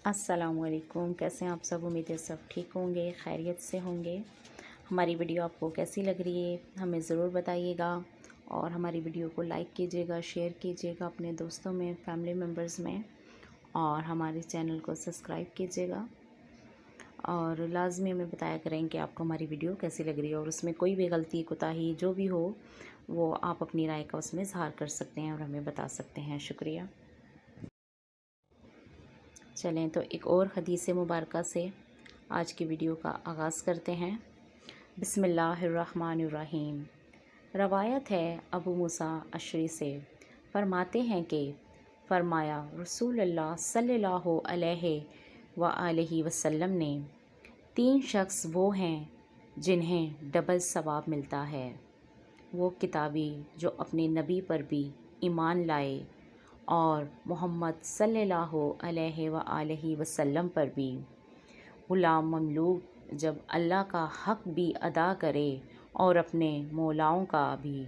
السلام علیکم، کیسے ہیں آپ سب؟ امید ہے سب ٹھیک ہوں گے، خیریت سے ہوں گے۔ ہماری ویڈیو آپ کو کیسی لگ رہی ہے ہمیں ضرور بتائیے گا، اور ہماری ویڈیو کو لائک کیجیے گا، شیئر کیجیے گا اپنے دوستوں میں، فیملی ممبرز میں، اور ہمارے چینل کو سبسکرائب کیجیے گا، اور لازمی ہمیں بتایا کریں کہ آپ کو ہماری ویڈیو کیسی لگ رہی ہے، اور اس میں کوئی بھی غلطی کوتاہی جو بھی ہو وہ آپ اپنی رائے کا اس میں اظہار کر سکتے ہیں اور ہمیں بتا سکتے ہیں۔ شکریہ۔ چلیں تو ایک اور حدیث مبارکہ سے آج کی ویڈیو کا آغاز کرتے ہیں۔ بسم اللہ الرحمن الرحیم۔ روایت ہے ابو موسیٰ اشعری سے، فرماتے ہیں کہ فرمایا رسول اللہ صلی اللہ علیہ وآلہ وسلم نے، 3 شخص وہ ہیں جنہیں ڈبل ثواب ملتا ہے، وہ کتابی جو اپنے نبی پر بھی ایمان لائے اور محمد صلی اللہ علیہ وآلہ وسلم پر بھی، غلام مملوک جب اللہ کا حق بھی ادا کرے اور اپنے مولاؤں کا بھی،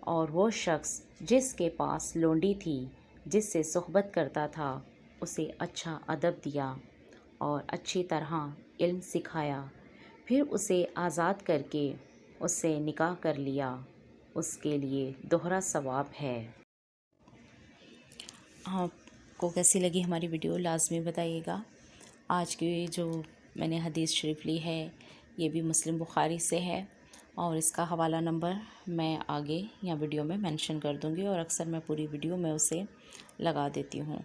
اور وہ شخص جس کے پاس لونڈی تھی، جس سے صحبت کرتا تھا، اسے اچھا ادب دیا اور اچھی طرح علم سکھایا، پھر اسے آزاد کر کے اس سے نکاح کر لیا، اس کے لیے دوہرا ثواب ہے۔ آپ کو کیسی لگی ہماری ویڈیو لازمی بتائیے گا۔ آج کی جو میں نے حدیث شریف لی ہے یہ بھی مسلم بخاری سے ہے، اور اس کا حوالہ نمبر میں آگے یا ویڈیو میں مینشن کر دوں گی، اور اکثر میں پوری ویڈیو میں اسے لگا دیتی ہوں،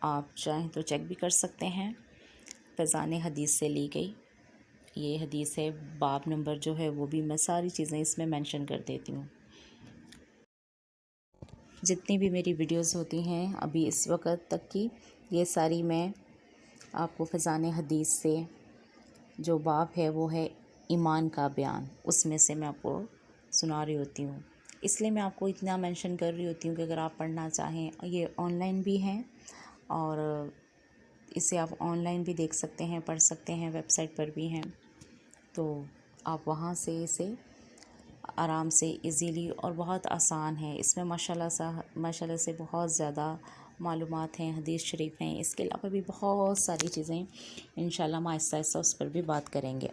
آپ چاہیں تو چیک بھی کر سکتے ہیں۔ فیضان حدیث سے لی گئی یہ حدیث ہے، باب نمبر جو ہے وہ بھی میں ساری چیزیں اس میں مینشن کر دیتی ہوں۔ جتنی بھی میری ویڈیوز ہوتی ہیں ابھی اس وقت تک کی، یہ ساری میں آپ کو فیضان حدیث سے جو باب ہے وہ ہے ایمان کا بیان، اس میں سے میں آپ کو سنا رہی ہوتی ہوں۔ اس لیے میں آپ کو اتنا مینشن کر رہی ہوتی ہوں کہ اگر آپ پڑھنا چاہیں، یہ آن لائن بھی ہیں اور اسے آپ آن لائن بھی دیکھ سکتے ہیں، پڑھ سکتے ہیں، ویب سائٹ پر بھی ہیں، تو آپ وہاں سے اسے آرام سے ایزیلی، اور بہت آسان ہے، اس میں ماشاءاللہ سے بہت زیادہ معلومات ہیں، حدیث شریف ہیں، اس کے علاوہ بھی بہت ساری چیزیں انشاءاللہ ہم آہستہ آہستہ اس پر بھی بات کریں گے۔